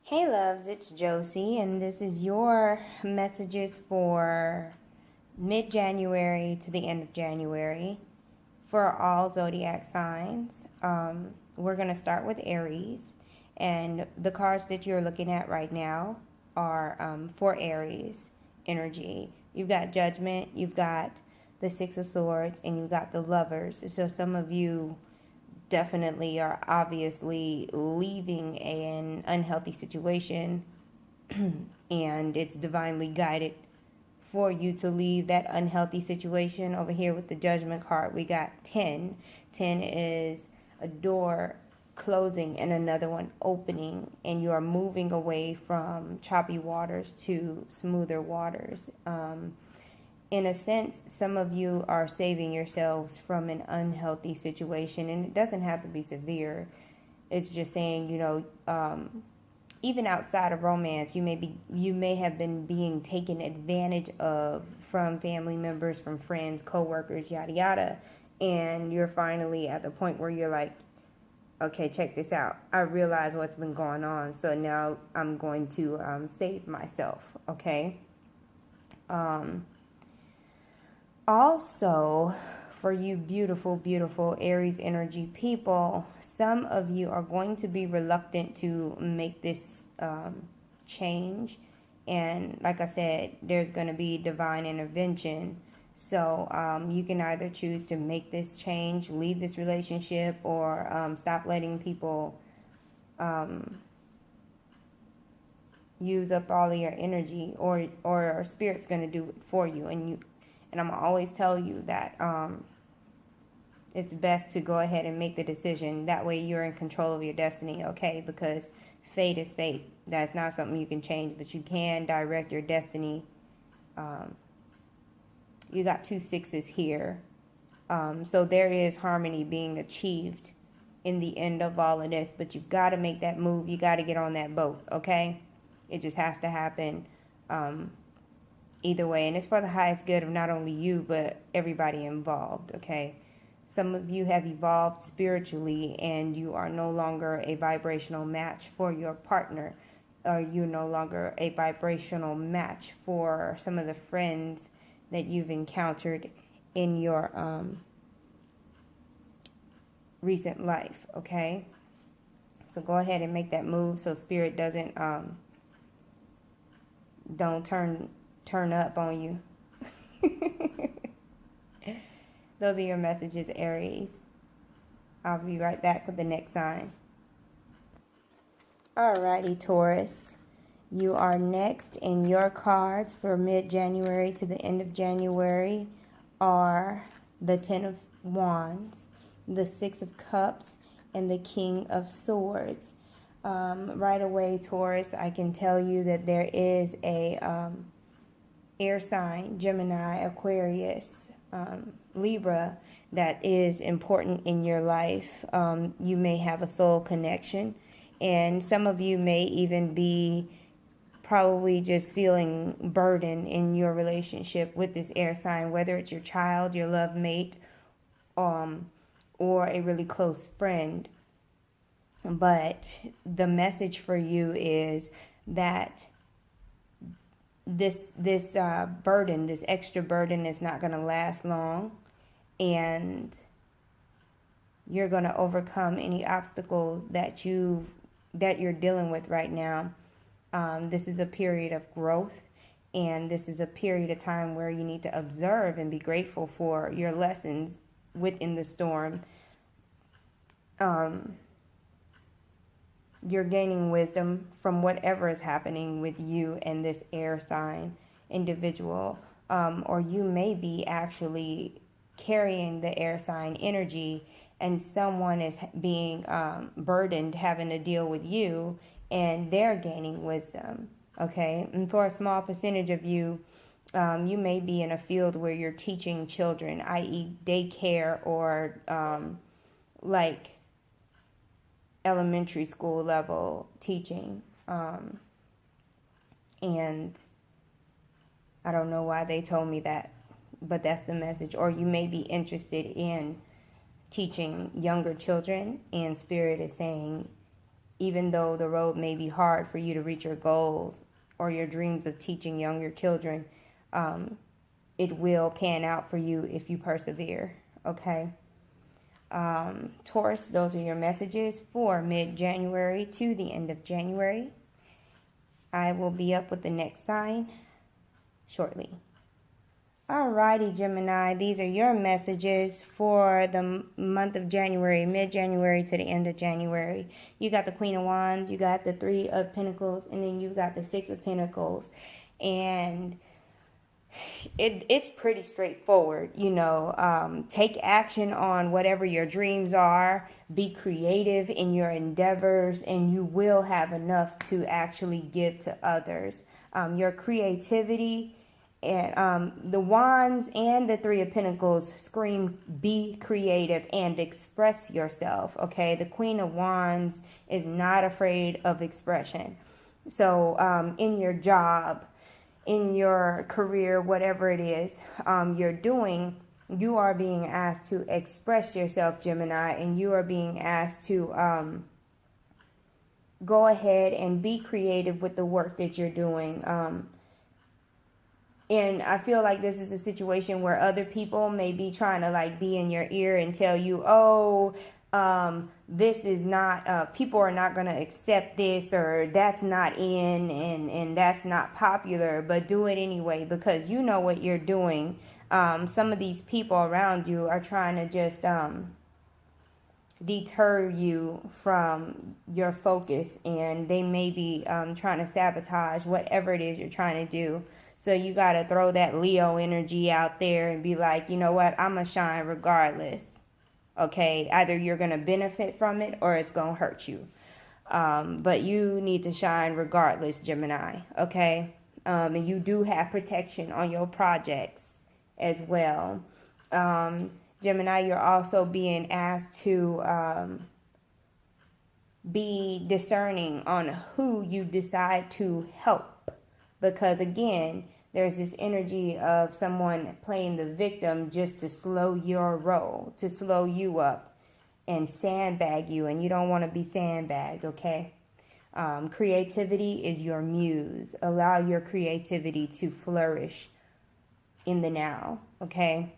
Hey loves, it's Josie, and this is your messages for mid-January to the end of January for all zodiac signs. We're going to start with Aries, and the cards that you're looking at right now are for Aries energy. You've got Judgment, you've got the Six of Swords, and you've got the Lovers. So some of you definitely are obviously leaving an unhealthy situation and it's divinely guided for you to leave that unhealthy situation. Over here with the Judgment card, we got 10. 10 is a door closing and another one opening, and you are moving away from choppy waters to smoother waters. In a sense, some of you are saving yourselves from an unhealthy situation, and it doesn't have to be severe. It's just saying, even outside of romance, you may have been being taken advantage of from family members, from friends, co-workers, yada yada, and you're finally at the point where you're like, okay, check this out. I realize what's been going on, so now I'm going to save myself. Okay. Also, for you beautiful, beautiful Aries energy people, some of you are going to be reluctant to make this change. And like I said, there's going to be divine intervention. So you can either choose to make this change, leave this relationship, or stop letting people use up all of your energy, or Spirit's going to do it for you. And I'm going to always tell you that it's best to go ahead and make the decision. That way you're in control of your destiny, okay? Because fate is fate. That's not something you can change, but you can direct your destiny. You got 2 6s here. So there is harmony being achieved in the end of all of this, but you've got to make that move. You got to get on that boat, okay? It just has to happen. Either way, and it's for the highest good of not only you, but everybody involved, okay? Some of you have evolved spiritually, and you are no longer a vibrational match for your partner, or you're no longer a vibrational match for some of the friends that you've encountered in your recent life, okay? So go ahead and make that move so Spirit doesn't don't turn up on you. Those are your messages, Aries. I'll be right back with the next sign. Alrighty, Taurus. You are next, and your cards for mid-January to the end of January are the Ten of Wands, the Six of Cups, and the King of Swords. Right away, Taurus, I can tell you that there is a air sign, Gemini, Aquarius, Libra, that is important in your life. You may have a soul connection, and some of you may even be probably just feeling burdened in your relationship with this air sign, whether it's your child, your love mate, or a really close friend. But the message for you is that this burden, this extra burden, is not going to last long, and you're going to overcome any obstacles that you're dealing with right now. This is a period of growth, and this is a period of time where you need to observe and be grateful for your lessons within the storm. You're gaining wisdom from whatever is happening with you and this air sign individual. Or you may be actually carrying the air sign energy, and someone is being burdened having to deal with you, and they're gaining wisdom. Okay? And for a small percentage of you, you may be in a field where you're teaching children, i.e. daycare, or like elementary school level teaching, and I don't know why they told me that, but that's the message. Or you may be interested in teaching younger children, and Spirit is saying even though the road may be hard for you to reach your goals or your dreams of teaching younger children, it will pan out for you if you persevere, okay? Taurus, those are your messages for mid-January to the end of January. I will be up with the next sign shortly. Alrighty, Gemini, these are your messages for the month of January, mid-January to the end of January. You got the Queen of Wands, you got the Three of Pentacles, and then you got the Six of Pentacles. And it's pretty straightforward, you know. Take action on whatever your dreams are. Be creative in your endeavors, and you will have enough to actually give to others. Your creativity and the Wands and the Three of Pentacles scream, be creative and express yourself, okay? The Queen of Wands is not afraid of expression. So in your job, in your career, whatever it is you're doing, you are being asked to express yourself, Gemini, and you are being asked to go ahead and be creative with the work that you're doing. And I feel like this is a situation where other people may be trying to like be in your ear and tell you, oh, this is not, people are not going to accept this, or that's not in, and that's not popular, but do it anyway because you know what you're doing. Some of these people around you are trying to just deter you from your focus, and they may be trying to sabotage whatever it is you're trying to do. So you got to throw that Leo energy out there and be like, you know what, I'm going to shine regardless. Okay, either you're going to benefit from it or it's going to hurt you. But you need to shine regardless, Gemini, okay? And you do have protection on your projects as well. Gemini, you're also being asked to be discerning on who you decide to help. Because again, there's this energy of someone playing the victim just to slow your roll, to slow you up and sandbag you. And you don't want to be sandbagged, okay? Creativity is your muse. Allow your creativity to flourish in the now, okay?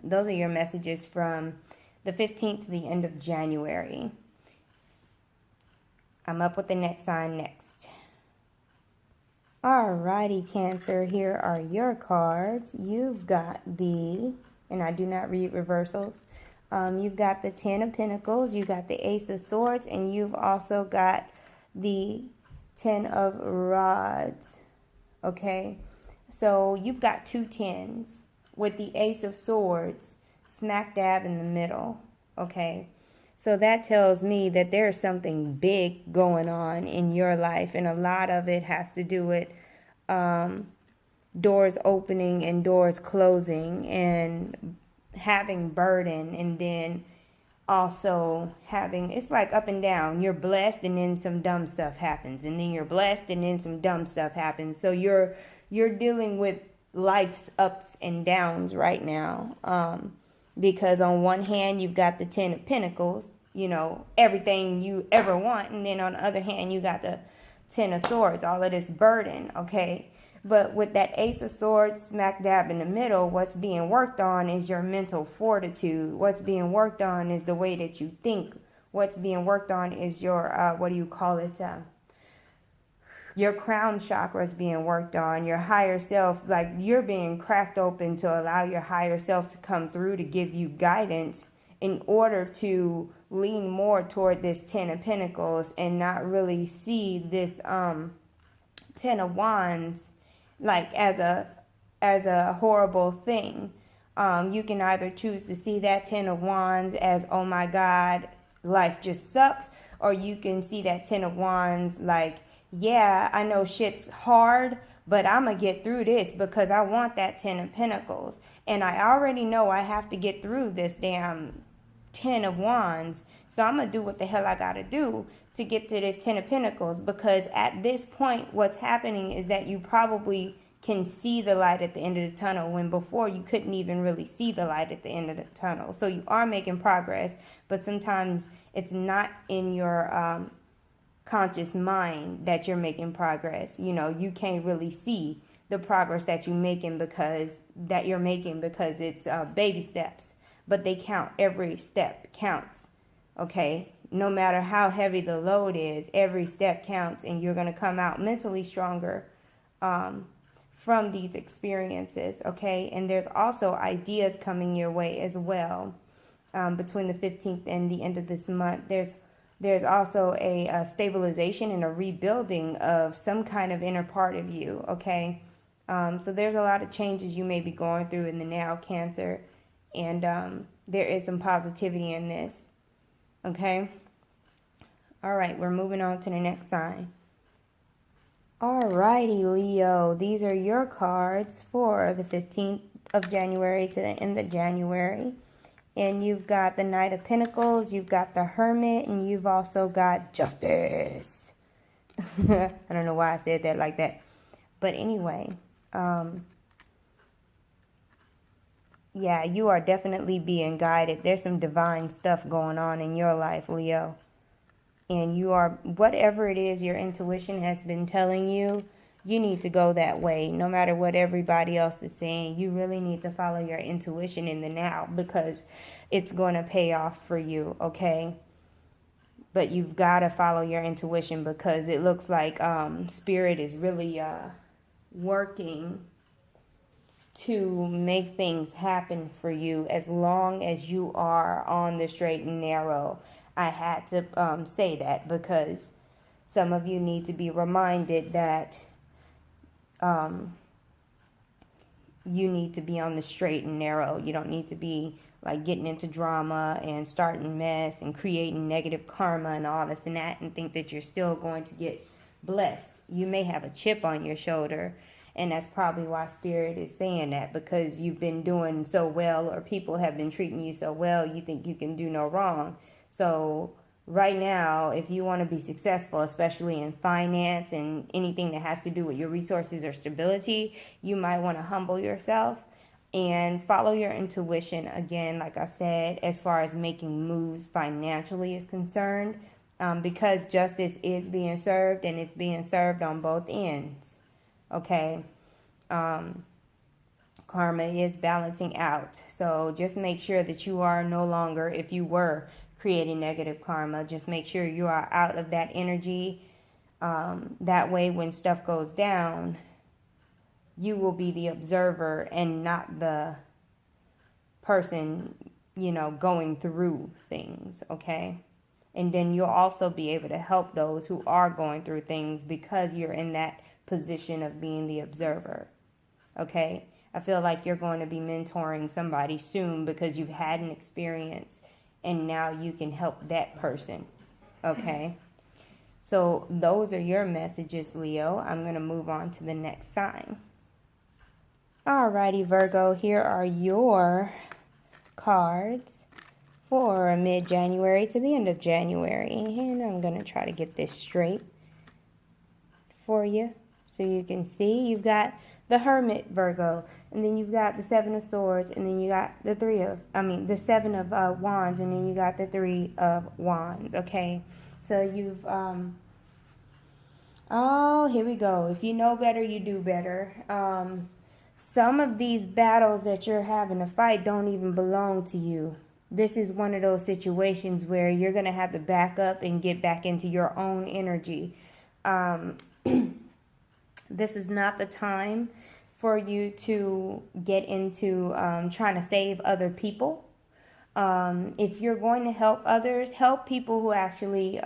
Those are your messages from the 15th to the end of January. I'm up with the next sign next. Alrighty, Cancer, here are your cards. You've got the, and I do not read reversals, you've got the Ten of Pentacles, you got the Ace of Swords, and you've also got the Ten of Rods, okay? So you've got two tens with the Ace of Swords smack dab in the middle, okay? So that tells me that there's something big going on in your life, and a lot of it has to do with doors opening and doors closing and having burden, and then also having, it's like up and down. You're blessed and then some dumb stuff happens, and then you're blessed and then some dumb stuff happens. So you're dealing with life's ups and downs right now. Because on one hand, you've got the Ten of Pentacles, you know, everything you ever want. And then on the other hand, you got the Ten of Swords, all of this burden, okay? But with that Ace of Swords smack dab in the middle, what's being worked on is your mental fortitude. What's being worked on is the way that you think. What's being worked on is your, your crown chakra is being worked on, your higher self, like you're being cracked open to allow your higher self to come through to give you guidance in order to lean more toward this Ten of Pentacles and not really see this Ten of Wands like as a horrible thing. You can either choose to see that Ten of Wands as, oh my God, life just sucks, or you can see that Ten of Wands like, yeah, I know shit's hard, but I'm going to get through this because I want that Ten of Pentacles. And I already know I have to get through this damn Ten of Wands. So I'm going to do what the hell I got to do to get to this Ten of Pentacles. Because at this point, what's happening is that you probably can see the light at the end of the tunnel when before you couldn't even really see the light at the end of the tunnel. So you are making progress, but sometimes it's not in your conscious mind that you're making progress. You know, you can't really see the progress that you're making because it's baby steps, but they count. Every step counts. Okay, no matter how heavy the load is, every step counts, and you're going to come out mentally stronger from these experiences. Okay, and there's also ideas coming your way as well. Between the 15th and the end of this month, there's also a stabilization and a rebuilding of some kind of inner part of you. Okay, so there's a lot of changes you may be going through in the now, Cancer, and there is some positivity in this. Okay, all right, we're moving on to the next sign. Alrighty, Leo, these are your cards for the 15th of January to the end of January. And you've got the Knight of Pentacles, you've got the Hermit, and you've also got Justice. I don't know why I said that like that. But anyway, yeah, you are definitely being guided. There's some divine stuff going on in your life, Leo. And you are, whatever it is your intuition has been telling you, you need to go that way. No matter what everybody else is saying, you really need to follow your intuition in the now, because it's going to pay off for you, okay? But you've got to follow your intuition, because it looks like Spirit is really working to make things happen for you as long as you are on the straight and narrow. I had to say that because some of you need to be reminded that you need to be on the straight and narrow. You don't need to be like getting into drama and starting mess and creating negative karma and all this and that and think that you're still going to get blessed. You may have a chip on your shoulder, and that's probably why Spirit is saying that, because you've been doing so well, or people have been treating you so well, you think you can do no wrong. So right now, if you want to be successful, especially in finance and anything that has to do with your resources or stability, you might want to humble yourself and follow your intuition. Again, like I said, as far as making moves financially is concerned, because justice is being served, and it's being served on both ends. Okay. Karma is balancing out. So just make sure that you are no longer, if you were creating negative karma, just make sure you are out of that energy. That way, when stuff goes down, you will be the observer and not the person, going through things, okay? And then you'll also be able to help those who are going through things, because you're in that position of being the observer, okay? I feel like you're going to be mentoring somebody soon, because you've had an experience and now you can help that person, okay? So those are your messages, Leo. I'm going to move on to the next sign. Alrighty, Virgo, here are your cards for mid-January to the end of January. And I'm going to try to get this straight for you so you can see. You've got the Hermit, Virgo, and then you've got the Seven of Swords, and then you got the the Seven of Wands, and then you got the Three of Wands, okay? So you've, here we go. If you know better, you do better. Some of these battles that you're having to fight don't even belong to you. This is one of those situations where you're going to have to back up and get back into your own energy. This is not the time for you to get into trying to save other people. If you're going to help others, help people who actually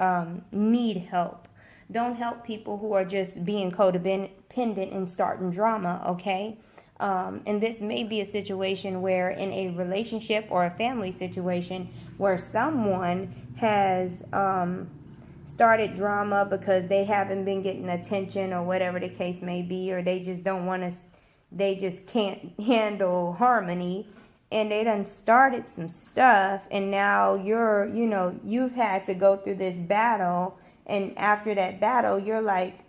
need help. Don't help people who are just being codependent and starting drama, okay? And this may be a situation where, in a relationship or a family situation, where someone has started drama because they haven't been getting attention or whatever the case may be, or they just don't want to, they just can't handle harmony, and they done started some stuff, and now you've had to go through this battle, and after that battle, you're like,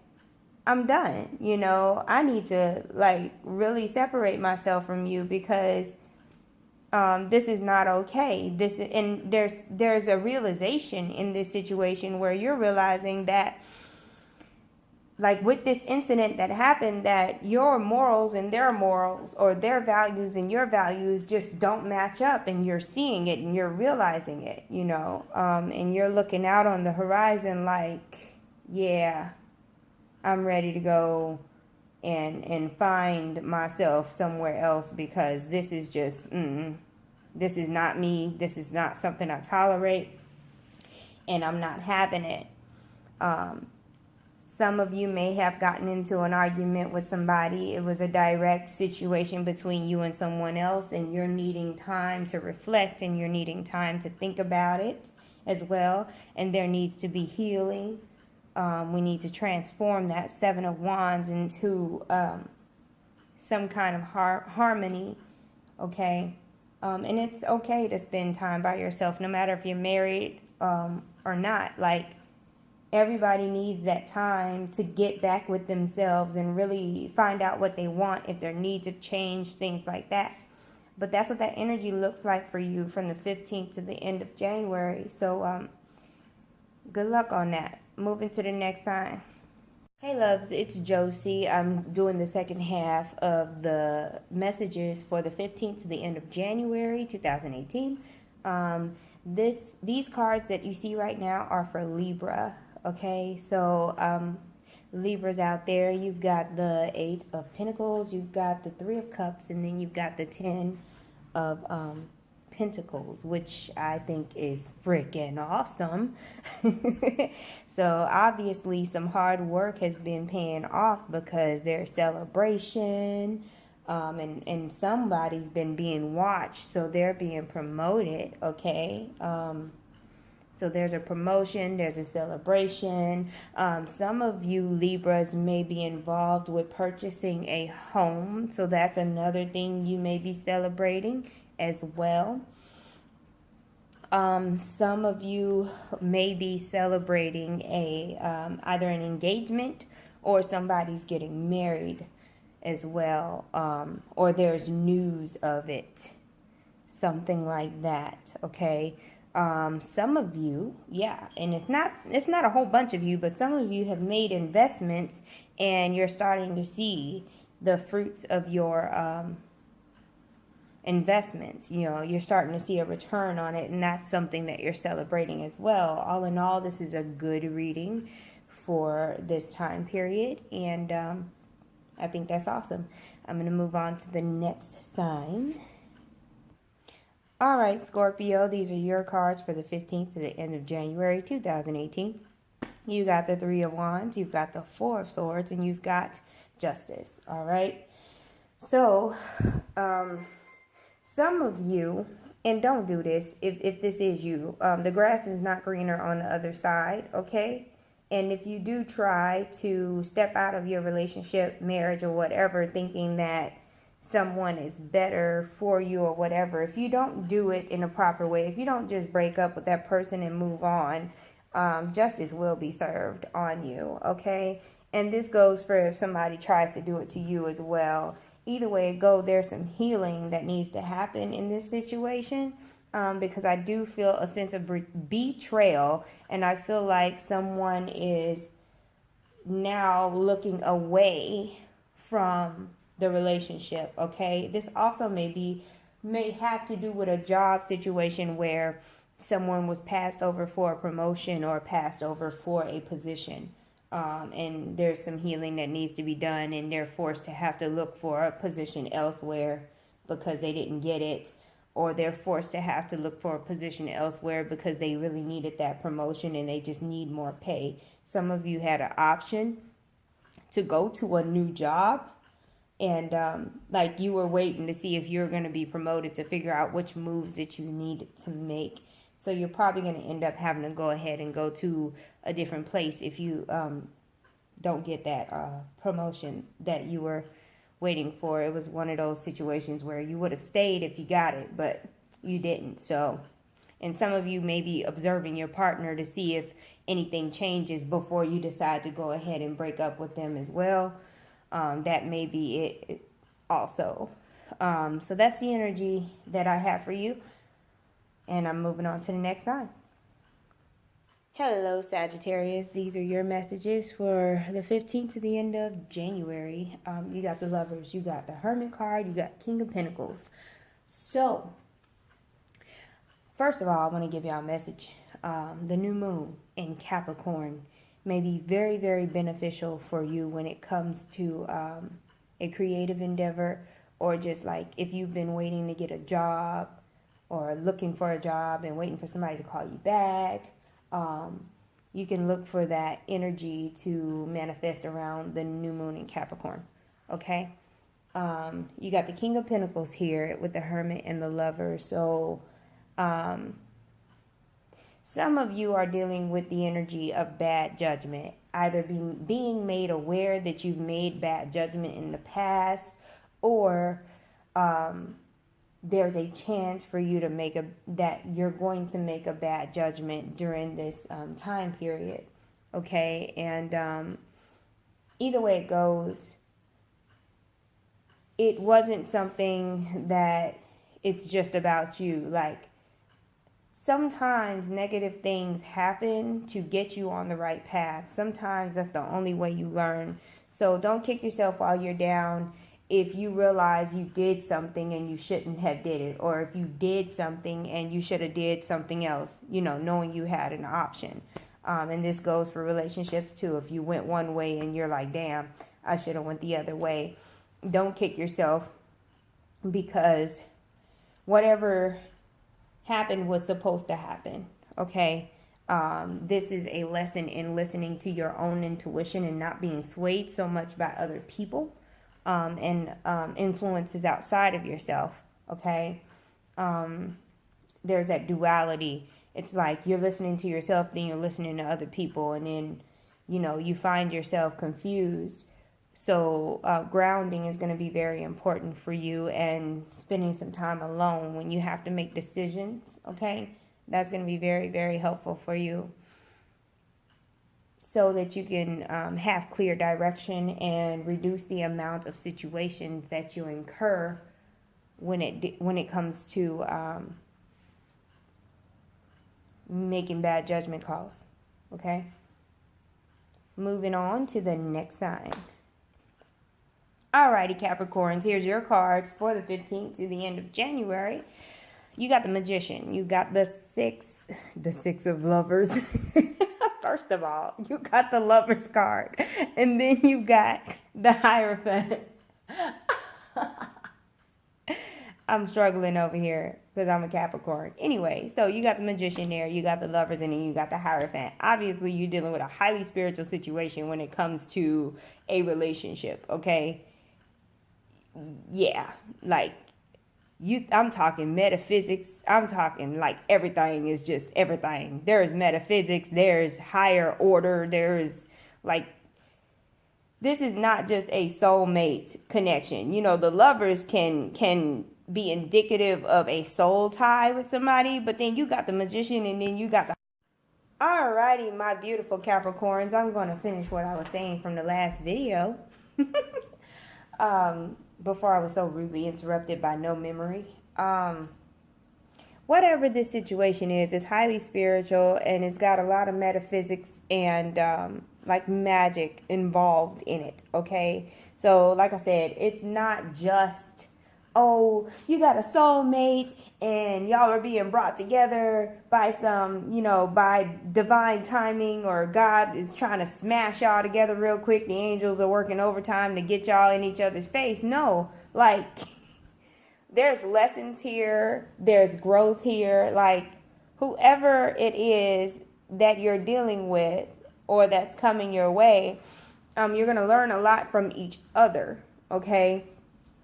I'm done. I need to really separate myself from you, because This is not okay. And there's a realization in this situation where you're realizing that, like with this incident that happened, that your morals and their morals, or their values and your values, just don't match up, and you're seeing it and you're realizing it, and you're looking out on the horizon like, yeah, I'm ready to go and find myself somewhere else, because this is just, this is not me. This is not something I tolerate, and I'm not having it. Some of you may have gotten into an argument with somebody. It was a direct situation between you and someone else, and you're needing time to reflect, and you're needing time to think about it as well. And there needs to be healing. We need to transform that Seven of Wands into some kind of harmony, okay? And it's okay to spend time by yourself, no matter if you're married or not. Like, everybody needs that time to get back with themselves and really find out what they want, if there needs to change, things like that. But that's what that energy looks like for you from the 15th to the end of January. So good luck on that. Moving to the next sign. Hey loves, it's Josie. I'm doing the second half of the messages for the 15th to the end of January 2018. These cards that you see right now are for Libra. Okay, so Libra's out there. You've got the 8 of Pentacles, you've got the 3 of Cups, and then you've got the 10 of Pentacles, which I think is freaking awesome. So obviously some hard work has been paying off, because there's celebration, and somebody's been being watched, so they're being promoted, okay? So there's a promotion, there's a celebration. Some of you Libras may be involved with purchasing a home, so that's another thing you may be celebrating as well. Some of you may be celebrating either an engagement, or somebody's getting married as well, or there's news of it, something like that, okay? Some of you, yeah, and it's not a whole bunch of you, but some of you have made investments, and you're starting to see the fruits of your investments. You're starting to see a return on it, and that's something that you're celebrating as well. All in all, this is a good reading for this time period, and I think that's awesome. I'm going to move on to the next sign. All right, Scorpio, these are your cards for the 15th to the end of January 2018. You got the 3 of Wands, you've got the 4 of Swords, and you've got Justice, all right? So, some of you, and don't do this if this is you, the grass is not greener on the other side, okay? And if you do try to step out of your relationship, marriage, or whatever, thinking that someone is better for you or whatever, if you don't do it in a proper way, if you don't just break up with that person and move on, justice will be served on you, okay? And this goes for if somebody tries to do it to you as well. Either way it go, there's some healing that needs to happen in this situation, because I do feel a sense of betrayal, and I feel like someone is now looking away from the relationship, okay? This also may have to do with a job situation where someone was passed over for a promotion or passed over for a position, and there's some healing that needs to be done, and they're forced to have to look for a position elsewhere because they didn't get it, or they're forced to have to look for a position elsewhere because they really needed that promotion and they just need more pay. Some of you had an option to go to a new job, and like you were waiting to see if you're going to be promoted to figure out which moves that you needed to make. So you're probably going to end up having to go ahead and go to a different place if you don't get that promotion that you were waiting for. It was one of those situations where you would have stayed if you got it, but you didn't. So, and some of you may be observing your partner to see if anything changes before you decide to go ahead and break up with them as well. That may be it also. So that's the energy that I have for you. And I'm moving on to the next sign. Hello, Sagittarius. These are your messages for the 15th to the end of January. You got the Lovers, you got the Hermit card, you got King of Pentacles. So, first of all, I want to give y'all a message. The new moon in Capricorn may be very, very beneficial for you when it comes to a creative endeavor, or just like if you've been waiting to get a job or looking for a job and waiting for somebody to call you back. You can look for that energy to manifest around the new moon in Capricorn. Okay? You got the King of Pentacles here with the Hermit and the Lover. So, some of you are dealing with the energy of bad judgment. Either being made aware that you've made bad judgment in the past, or there's a chance for you to that you're going to make a bad judgment during this time period. Okay? And either way it goes, it wasn't something that it's just about you. Like, sometimes negative things happen to get you on the right path. Sometimes that's the only way you learn. So don't kick yourself while you're down. If you realize you did something and you shouldn't have did it, or if you did something and you should have did something else, knowing you had an option. And this goes for relationships too. If you went one way and you're like, damn, I should have went the other way. Don't kick yourself, because whatever happened was supposed to happen. Okay? This is a lesson in listening to your own intuition and not being swayed so much by other people. And influences outside of yourself, okay? There's that duality. It's like you're listening to yourself, then you're listening to other people, and then, you find yourself confused. So grounding is going to be very important for you, and spending some time alone when you have to make decisions, okay? That's going to be very, very helpful for you, so that you can have clear direction and reduce the amount of situations that you incur when it comes to making bad judgment calls. Okay? Moving on to the next sign. Alrighty, Capricorns, here's your cards for the 15th to the end of January. You got the Magician. You got the Six of Lovers. First of all, you got the Lovers card, and then you got the Hierophant. I'm struggling over here because I'm a Capricorn. Anyway, so you got the Magician there, you got the Lovers, and then you got the Hierophant. Obviously, you're dealing with a highly spiritual situation when it comes to a relationship, okay? Yeah, like, I'm talking metaphysics. I'm talking like everything is just everything. There's metaphysics. There's higher order. There's like, this is not just a soulmate connection. The Lovers can be indicative of a soul tie with somebody, but then you got the Magician, and then you got the... Alrighty, my beautiful Capricorns. I'm going to finish what I was saying from the last video. Before I was so rudely interrupted by no memory. Whatever this situation is, it's highly spiritual, and it's got a lot of metaphysics and like magic involved in it, okay? So like I said, it's not just, oh, you got a soulmate and y'all are being brought together by some, by divine timing, or God is trying to smash y'all together real quick. The angels are working overtime to get y'all in each other's face. No, like, there's lessons here. There's growth here. Like, whoever it is that you're dealing with or that's coming your way, you're going to learn a lot from each other, okay?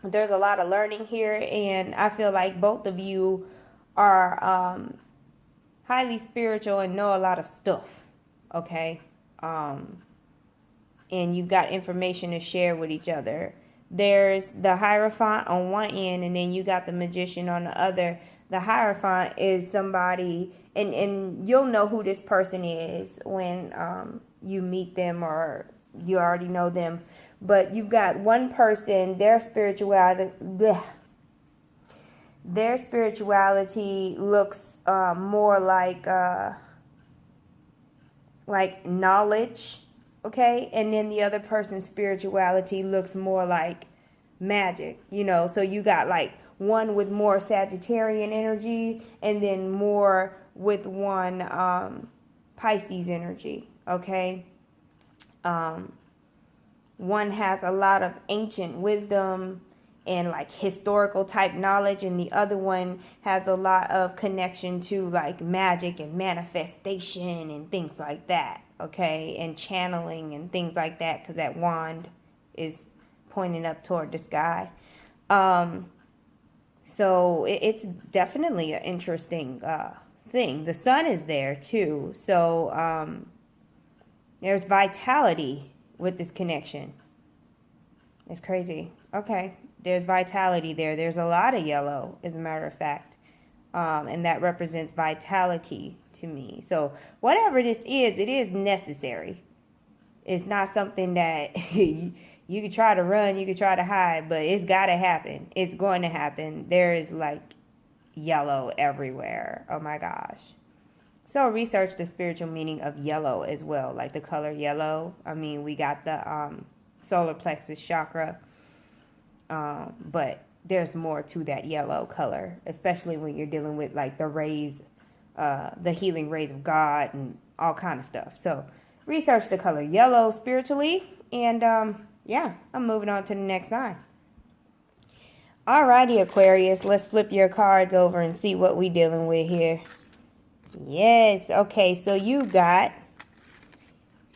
There's a lot of learning here, and I feel like both of you are highly spiritual and know a lot of stuff, okay? And you've got information to share with each other. There's the Hierophant on one end, and then you got the Magician on the other. The Hierophant is somebody, and you'll know who this person is when you meet them, or you already know them. But you've got one person, their spirituality, their spirituality looks more like knowledge, okay? And then the other person's spirituality looks more like magic, you know? So you got like one with more Sagittarian energy and then more with one Pisces energy, okay? One has a lot of ancient wisdom and like historical type knowledge, and the other one has a lot of connection to like magic and manifestation and things like that, okay? And channeling and things like that, because that wand is pointing up toward the sky. So it's definitely an interesting thing. The sun is there too, so there's vitality with this connection. It's crazy. Okay, there's vitality there. There's a lot of yellow, as a matter of fact, and that represents vitality to me. So whatever this is, it is necessary. It's not something that you could try to run, you could try to hide, but it's got to happen. It's going to happen. There is like yellow everywhere. Oh my gosh. So research the spiritual meaning of yellow as well, like the color yellow. I mean, we got the solar plexus chakra, but there's more to that yellow color, especially when you're dealing with like the rays, the healing rays of God and all kind of stuff. So research the color yellow spiritually, and yeah, I'm moving on to the next sign. Alrighty, Aquarius, let's flip your cards over and see what we dealing with here. Yes, okay, so you got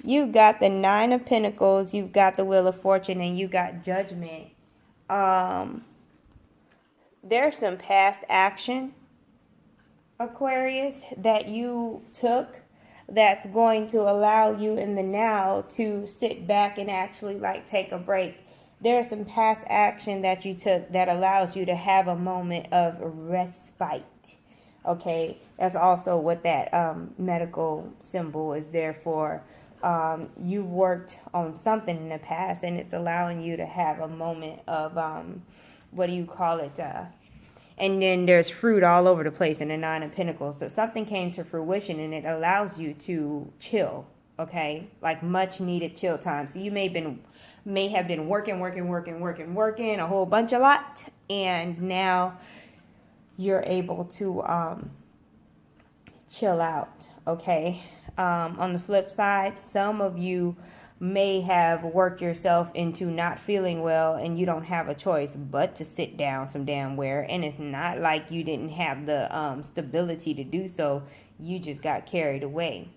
the Nine of Pentacles, you've got the Wheel of Fortune, and you got Judgment. There's some past action, Aquarius, that you took that's going to allow you in the now to sit back and actually like take a break. There's some past action that you took that allows you to have a moment of respite. Okay, that's also what that medical symbol is there for. You've worked on something in the past, and it's allowing you to have a moment of, what do you call it? And then there's fruit all over the place in the Nine of Pentacles. So something came to fruition, and it allows you to chill, okay? Like much needed chill time. So you may have been working a whole bunch a lot, and now you're able to chill out, okay? On the flip side, some of you may have worked yourself into not feeling well, and you don't have a choice but to sit down some damn where. And it's not like you didn't have the stability to do so. You just got carried away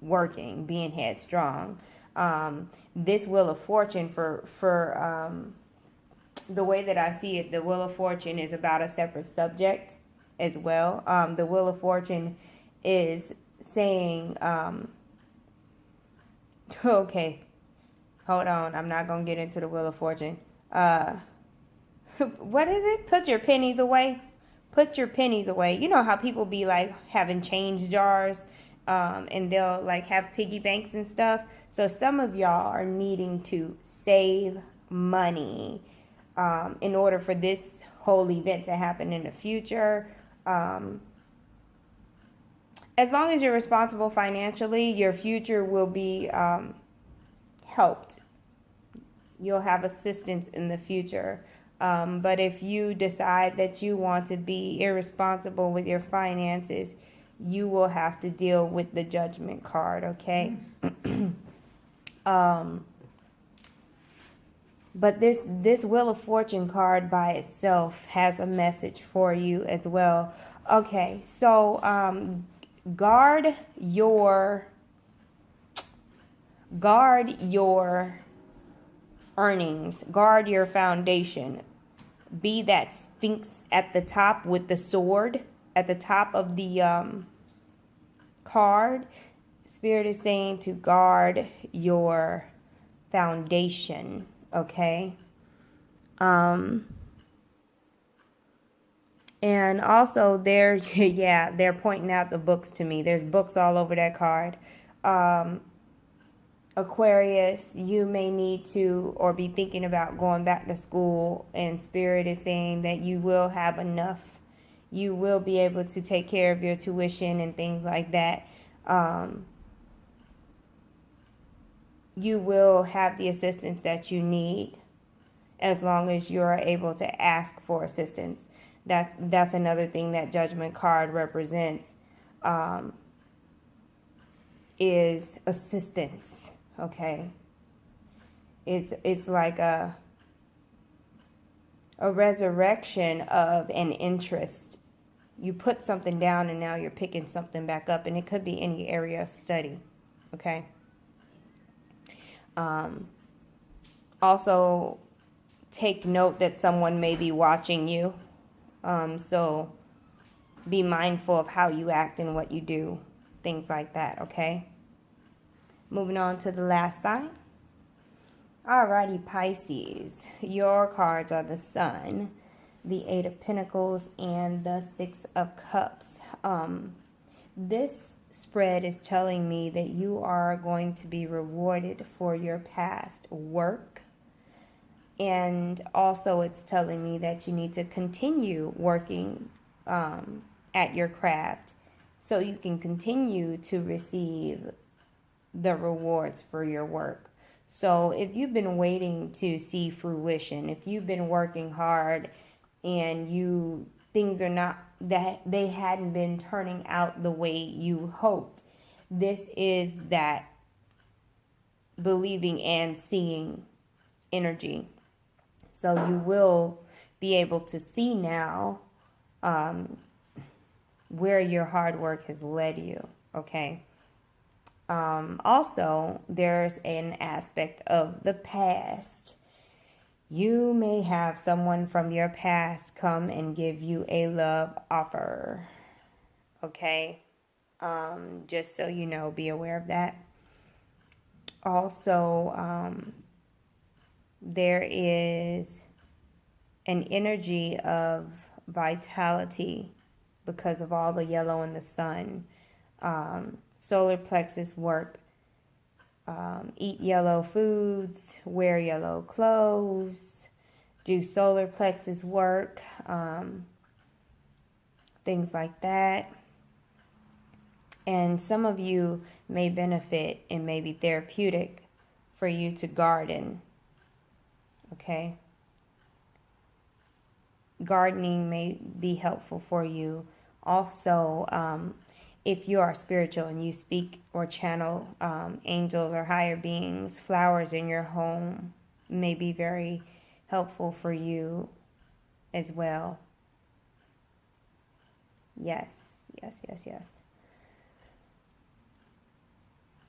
working, being headstrong. This Wheel of Fortune, for the way that I see it, the Wheel of Fortune is about a separate subject as well. The Wheel of Fortune is saying, okay, hold on, I'm not going to get into the Wheel of Fortune. What is it? Put your pennies away. Put your pennies away. You know how people be like having change jars, and they'll like have piggy banks and stuff. So some of y'all are needing to save money in order for this whole event to happen in the future. As long as you're responsible financially, your future will be helped. You'll have assistance in the future. But if you decide that you want to be irresponsible with your finances, you will have to deal with the Judgment card, okay? But this Wheel of Fortune card by itself has a message for you as well. Okay, so guard your earnings, guard your foundation. Be that Sphinx at the top with the sword at the top of the card. Spirit is saying to guard your foundation, okay? And also they're pointing out the books to me. There's books all over that card. Aquarius, you may need to or be thinking about going back to school, and Spirit is saying that you will have enough You will be able to take care of your tuition and things like that. You will have the assistance that you need as long as you're able to ask for assistance. That's another thing that Judgment card represents, is assistance, okay? It's like a resurrection of an interest. You put something down and now you're picking something back up, and it could be any area of study, okay? Also, take note that someone may be watching you, so be mindful of how you act and what you do, things like that, okay? Moving on to the last sign. Alrighty, Pisces. Your cards are the Sun, the Eight of Pentacles, and the Six of Cups. This spread is telling me that you are going to be rewarded for your past work. And also it's telling me that you need to continue working at your craft so you can continue to receive the rewards for your work. So if you've been waiting to see fruition, if you've been working hard and things are not, that they hadn't been turning out the way you hoped, this is that believing and seeing energy. So you will be able to see now where your hard work has led you, okay? Also, there's an aspect of the past. You may have someone from your past come and give you a love offer, okay? Just so you know, be aware of that. Also, there is an energy of vitality because of all the yellow in the sun. Solar plexus work. Eat yellow foods, wear yellow clothes, do solar plexus work, things like that. And some of you may benefit and may be therapeutic for you to garden, okay? Gardening may be helpful for you. Also, if you are spiritual and you speak or channel angels or higher beings, flowers in your home may be very helpful for you as well. Yes, yes, yes, yes.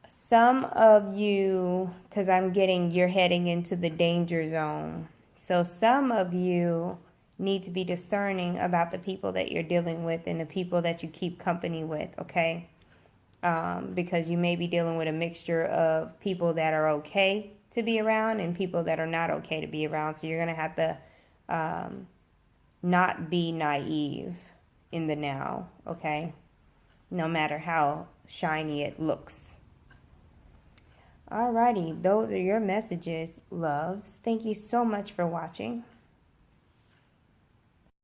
Some of you, because I'm getting you're heading into the danger zone. So some of you need to be discerning about the people that you're dealing with and the people that you keep company with, okay? Because you may be dealing with a mixture of people that are okay to be around and people that are not okay to be around. So you're going to have to not be naive in the now, okay? No matter how shiny it looks. Alrighty, those are your messages, loves. Thank you so much for watching.